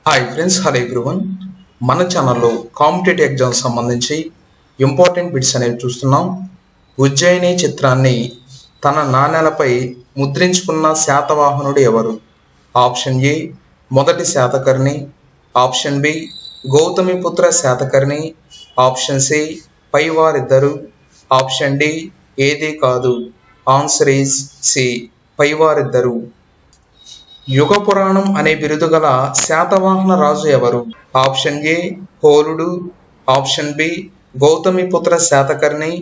Hi friends, hello everyone. మన ఛానల్లో competitive exams సంబంధించి ఇంపార్టెంట్ బిట్స్ అనేవి చూస్తున్నాం. ఉజ్జయిని చిత్రాన్ని తన నాణేలపై ముద్రించుకున్న శాతవాహనుడు ఎవరు? ఆప్షన్ ఏ మొదటి Satakarni, option B Gautamiputra Satakarni, option C పైవారిద్దరు, ఆప్షన్ డి ఏది కాదు. ఆన్సర్ ఈజ్ సి పైవారిద్దరు. యుగ పురాణం అనే బిరుదు గల శాతవాహన రాజు ఎవరు? ఆప్షన్ ఏ హోలుడు, option B Gautamiputra Satakarni,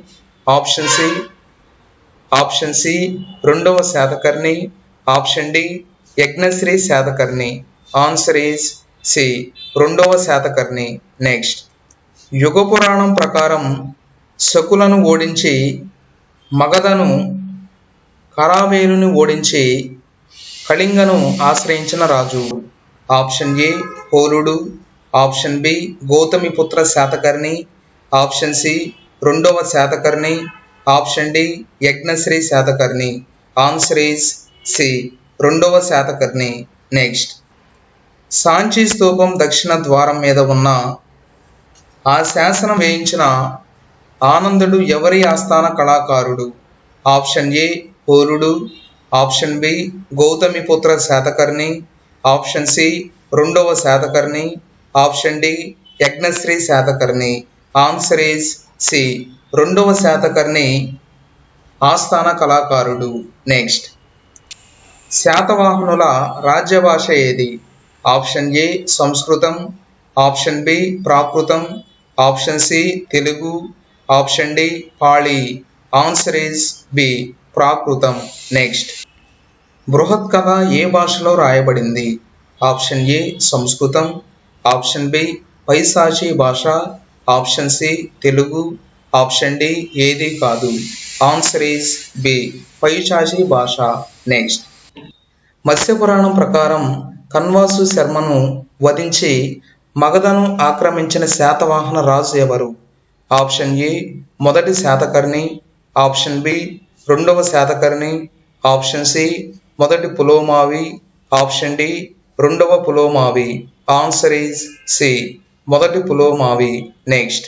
option C రెండవ Satakarni, option D Yajnashri Satakarni. Answer is C రెండవ శాతకర్ణి. నెక్స్ట్, యుగ పురాణం ప్రకారం శకులను ఓడించి మగధను కరావేలుని ఓడించి కళింగను ఆశ్రయించిన రాజు. ఆప్షన్ ఏ హోలుడు, option B Gautamiputra Satakarni, option C రెండవ Satakarni, option D Yajnashri Satakarni. Answer is C రెండవ శాతకర్ణి. నెక్స్ట్, సాంచి స్తూపం దక్షిణ ద్వారం మీద ఉన్న ఆ శాసనం వేయించిన ఆనందుడు ఎవరి ఆస్థాన కళాకారుడు? ఆప్షన్ ఏ హోలుడు, option B Gautamiputra Satakarni, option C రెండవ Satakarni, option D Yajnashri Satakarni. Answer is C రెండవ శాతకర్ణి ఆస్థాన కళాకారుడు. నెక్స్ట్, శాతవాహనుల రాజ్య భాష ఏది? Option A Sanskrit, option B Prakrit, option C Telugu, option D Pali. Answer is B Prakrit. Next, Brihat Katha ఏ భాషలో రాయబడింది? Option A Sanskrit, option B Paishachi భాష, option C Telugu, option D ఏది కాదు. ఆన్సర్ ఈజ్ బి పైశాచీ భాష. నెక్స్ట్, మత్స్యపురాణం ప్రకారం కన్వాసు శర్మను వధించి మగధను ఆక్రమించిన శాతవాహన రాజు ఎవరు? ఆప్షన్ ఏ మొదటి శాతకర్ణి, ఆప్షన్ బి రెండవ శాతకర్ణి, ఆప్షన్ సి మొదటి పులోమావి, ఆప్షన్ డి రెండవ పులోమావి. ఆన్సర్ ఈజ్ సి మొదటి పులోమావి. నెక్స్ట్,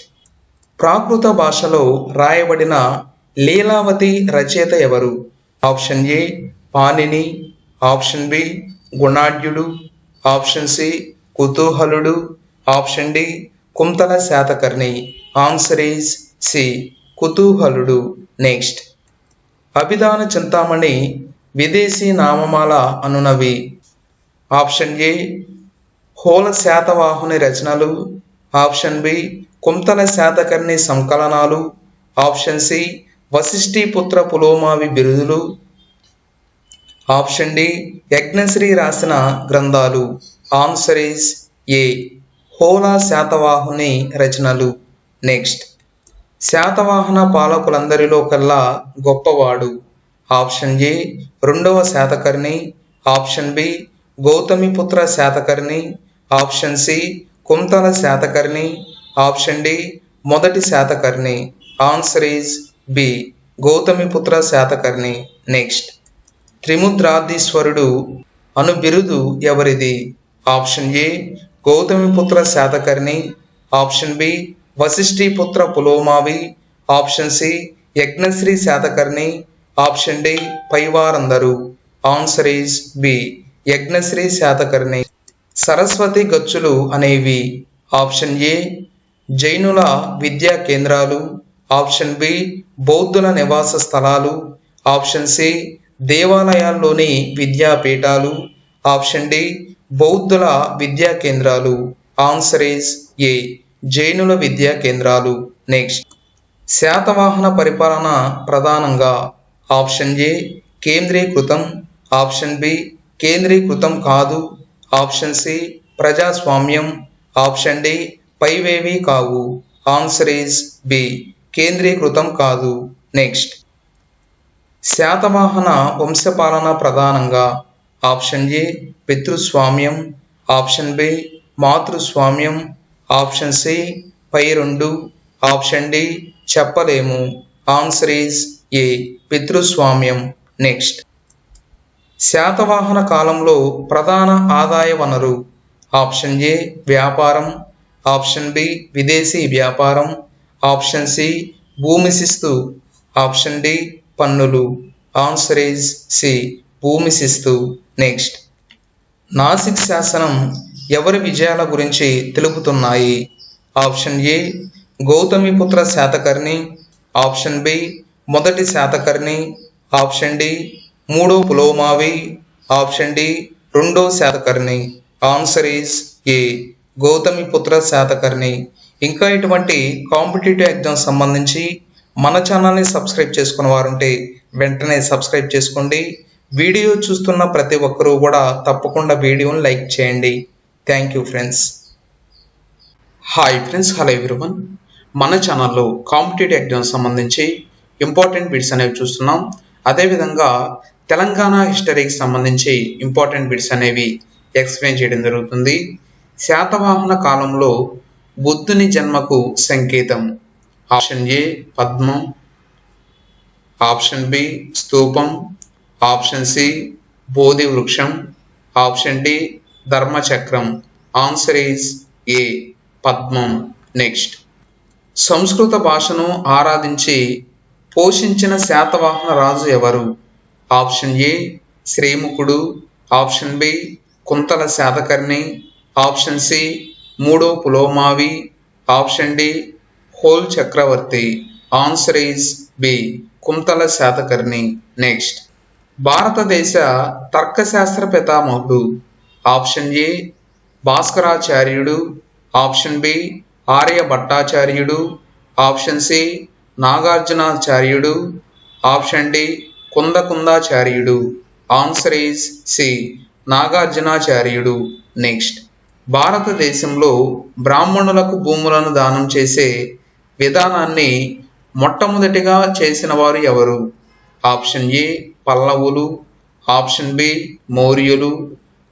ప్రాకృత భాషలో రాయబడిన లీలావతి రచయిత ఎవరు? Option A Panini, option B గుణాఢ్యుడు, ఆప్షన్ సి కుతూహలుడు, option D Kuntala Satakarni. Answer is C కుతూహలుడు. నెక్స్ట్, అభిధాన చింతామణి విదేశీ నామమాల అనునవి? ఆప్షన్ ఏ హోల శాతవాహుని రచనలు, ఆప్షన్ బి కుంతల శాతకర్ణి సంకలనాలు, ఆప్షన్ సి వశిష్ఠీపుత్ర పులోమావి బిరుదులు, ఆప్షన్ డి యజ్ఞశ్రీ రాసిన గ్రంథాలు. ఆన్సర్ ఈజ్ ఏ హోల శాతవాహుని రచనలు. నెక్స్ట్, శాతవాహన పాలకులందరిలో కల్లా గొప్పవాడు? ఆప్షన్ ఏ రెండవ Satakarni, option B Gautamiputra Satakarni, option C Kuntala Satakarni, option D మొదటి Satakarni. Answer is B Gautamiputra Satakarni. Next, త్రిముద్రాధీశ్వరుడు అను బిరుదు ఎవరిది? Option A Gautamiputra Satakarni, option B Vasishthiputra Pulumavi, option C Yajnashri Satakarni, option D పైవారందరు. Answer is B Yajnashri Satakarni. Saraswati గచ్చులు అనేవి? ఆప్షన్ ఏ జైనుల విద్యా కేంద్రాలు, ఆప్షన్ బి బౌద్ధుల నివాస స్థలాలు, ఆప్షన్ సి దేవాలయాల్లోని విద్యాపీఠాలు, ఆప్షన్ డి బౌద్ధుల విద్యా కేంద్రాలు. ఆన్సర్ ఈజ్ ఏ జైనుల విద్యా కేంద్రాలు. నెక్స్ట్, శాతవాహన పరిపాలన ప్రధానంగా? ఆప్షన్ ఏ కేంద్రీకృతం, ఆప్షన్ బి కేంద్రీకృతం కాదు, ఆప్షన్ సి ప్రజాస్వామ్యం, ఆప్షన్ డి పైవేవి కావు. ఆన్సర్ ఈజ్ బి కేంద్రీకృతం కాదు. నెక్స్ట్, శాతవాహన వంశపాలన ప్రధానంగా? ఆప్షన్ ఏ పితృస్వామ్యం, ఆప్షన్ బి మాతృస్వామ్యం, ఆప్షన్ సి పై రెండు, ఆప్షన్ డి చెప్పలేము. ఆన్సర్ ఈజ్ ఏ పితృస్వామ్యం. నెక్స్ట్, శాతవాహన కాలంలో ప్రధాన ఆదాయ వనరు? ఆప్షన్ ఏ వ్యాపారం, ఆప్షన్ బి విదేశీ వ్యాపారం, ఆప్షన్ సి భూమి శిస్తు, ఆప్షన్ డి పన్నులు. ఆన్సర్ ఈజ్ సి భూమి శిస్తు. నెక్స్ట్, నాసిక్ శాసనం ఎవరి విజయాల గురించి తెలుపుతున్నాయి? Option A Gautamiputra Satakarni, option B మొదటి శాతకర్ణి, ఆప్షన్ డి మూడో పులోమావి, ఆప్షన్ డి రెండో Satakarni. Answer is A Gautamiputra Satakarni. ఇంకా ఇటువంటి కాంపిటేటివ్ ఎగ్జామ్ సంబంధించి మన ఛానల్ని సబ్స్క్రైబ్ చేసుకున్న వారుంటే వెంటనే సబ్స్క్రైబ్ చేసుకోండి. వీడియో చూస్తున్న ప్రతి ఒక్కరూ కూడా తప్పకుండా వీడియోని లైక్ చేయండి. Thank you friends. Hi friends, hello everyone. మన ఛానల్లో కాంపిటేటివ్ ఎగ్జామ్ సంబంధించి ఇంపార్టెంట్ బిట్స్ అనేవి చూస్తున్నాం. అదేవిధంగా తెలంగాణ హిస్టరీకి సంబంధించి ఇంపార్టెంట్ బిట్స్ అనేవి ఎక్స్ప్లెయిన్ చేయడం జరుగుతుంది. శాతవాహన కాలంలో బుద్ధుని జన్మకు సంకేతం? ఆప్షన్ ఏ పద్మం, ఆప్షన్ బి స్తూపం, ఆప్షన్ సి బోధి వృక్షం, ఆప్షన్ డి ధర్మచక్రం. ఆన్సర్ ఈజ్ ఏ పద్మం. నెక్స్ట్, సంస్కృత భాషను ఆరాధించి పోషించిన శాతవాహన రాజు ఎవరు? ఆప్షన్ ఏ శ్రీముఖుడు, option B Kuntala Satakarni, option C మూడో పులోమావి, ఆప్షన్ డి హోల్ చక్రవర్తి. Answer is B Kuntala Satakarni. Next, భారతదేశ తర్కశాస్త్ర పితామహుడు? ఆప్షన్ ఏ భాస్కరాచార్యుడు, ఆప్షన్ బి ఆర్య భట్టాచార్యుడు, ఆప్షన్ సి నాగార్జునాచార్యుడు, ఆప్షన్ డి కుందకుందాచార్యుడు. ఆన్సర్ ఈజ్ సి నాగార్జునాచార్యుడు. నెక్స్ట్, భారతదేశంలో బ్రాహ్మణులకు భూములను దానం చేసే విధానాన్ని మొట్టమొదటిగా చేసిన వారు ఎవరు? ఆప్షన్ ఏ పల్లవులు, ఆప్షన్ బి మౌర్యులు,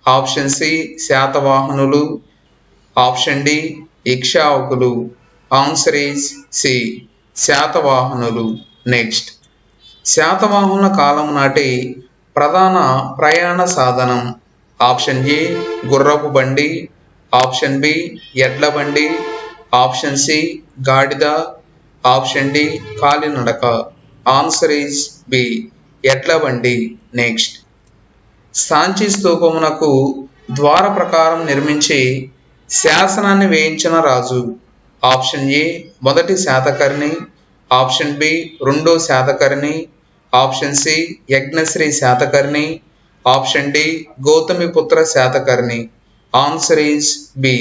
ఆప్షన్ సి శాతవాహనులు, ఆప్షన్ డి ఇక్ష్వాకులు. ఆన్సర్ ఈజ్ సి శాతవాహనులు. నెక్స్ట్, శాతవాహనుల కాలం నాటి ప్రధాన ప్రయాణ సాధనం? ఆప్షన్ ఏ గుర్రపు బండి, ఆప్షన్ బి ఎడ్ల బండి, ఆప్షన్ సి గాడిద, ఆప్షన్ డి కాలినడక. ఆన్సర్ ఈజ్ బి ఎడ్ల బండి. నెక్స్ట్, సాంచి స్తూపమునకు ద్వార ప్రకారం నిర్మించి శాసనాన్ని వేయించిన రాజు? ఆప్షన్ ఏ మొదటి శాతకర్ణి, ఆప్షన్ బి రెండో Satakarni, option C Yajnashri Satakarni, option D Gautamiputra Satakarni. Answer is B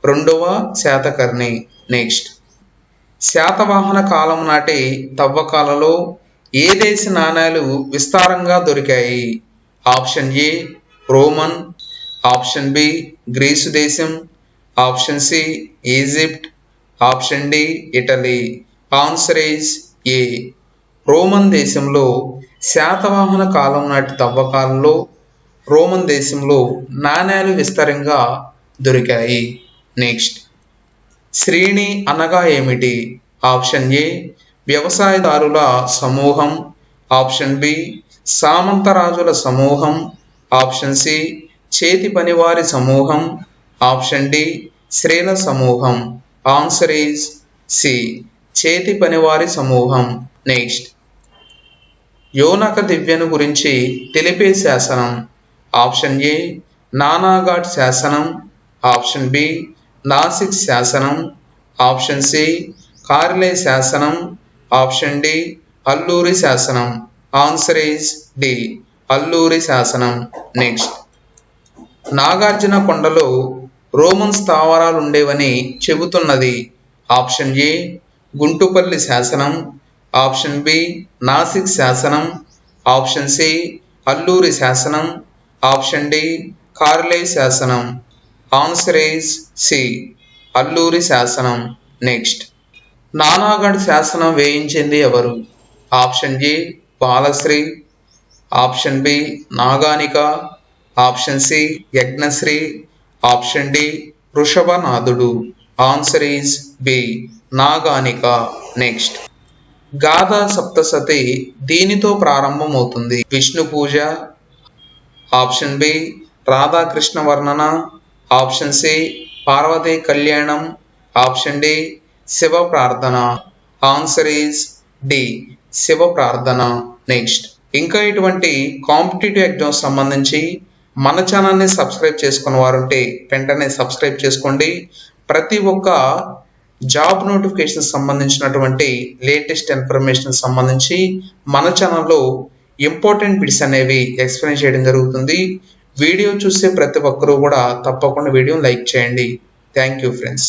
రెండవ శాతకర్ణి. నెక్స్ట్, శాతవాహన కాలం నాటి తవ్వకాలలో ఏ దేశ నాణేలు విస్తారంగా దొరికాయి? Option A Roman, option B Greece దేశం, option C Egypt, option D Italy. Answer is A Roman దేశంలో శాతవాహన కాలం నాటి తవ్వకాలలో రోమన్ దేశంలో నాణేలు విస్తారంగా దొరికాయి. నెక్స్ట్, శ్రేణి అనగా ఏమిటి? ఆప్షన్ ఏ వ్యవసాయదారుల సమూహం, ఆప్షన్ బి సామంతరాజుల సమూహం, ఆప్షన్ సి చేతి పనివారి సమూహం, ఆప్షన్ డి స్త్రీల సమూహం. ఆన్సర్ ఈజ్ సి చేతి పనివారి సమూహం. నెక్స్ట్, యోనక దివ్యను గురించి తెలిపే శాసనం? ఆప్షన్ ఏ నానాఘాట్ శాసనం, ఆప్షన్ బి నాసిక్ శాసనం, ఆప్షన్ సి కార్లే శాసనం, ఆప్షన్ డి అల్లూరి శాసనం. ఆన్సర్ ఈజ్ డి అల్లూరి శాసనం. నెక్స్ట్, నాగార్జున కొండలో రోమన్ స్థావరాలు ఉండేవని చెబుతున్నది? ఆప్షన్ ఏ గుంటుపల్లి శాసనం, ఆప్షన్ బి నాసిక్ శాసనం, ఆప్షన్ సి అల్లూరి శాసనం, ఆప్షన్ డి కార్లే శాసనం. ఆన్సర్ ఈజ్ సి అల్లూరి శాసనం. నెక్స్ట్, నానాగఢ్ శాసనం వేయించింది ఎవరు? Option A Balashri, option B Naganika, option C Yajnashri, option D వృషభనాథుడు. Answer is B Naganika. Next, Gatha Saptasati దీనితో ప్రారంభమవుతుంది? విష్ణు పూజ, ఆప్షన్ బి రాధాకృష్ణ వర్ణన, ఆప్షన్ సి పార్వతీ కళ్యాణం, ఆప్షన్ డి శివ ప్రార్థన. ఆన్సర్ ఈజ్ డి శివ ప్రార్థన. నెక్స్ట్, ఇంకా ఇటువంటి కాంపిటేటివ్ ఎగ్జామ్స్ సంబంధించి మన ఛానల్ని సబ్స్క్రైబ్ చేసుకున్న వారుంటే వెంటనే సబ్స్క్రైబ్ చేసుకోండి. ప్రతి ఒక్క జాబ్ నోటిఫికేషన్ సంబంధించినటువంటి లేటెస్ట్ ఇన్ఫర్మేషన్ సంబంధించి మన ఛానల్లో ఇంపార్టెంట్ బిట్స్ అనేవి ఎక్స్ప్లెయిన్ చేయడం జరుగుతుంది. వీడియో చూసే ప్రతి ఒక్కరూ కూడా తప్పకుండా వీడియోని లైక్ చేయండి. Thank you friends.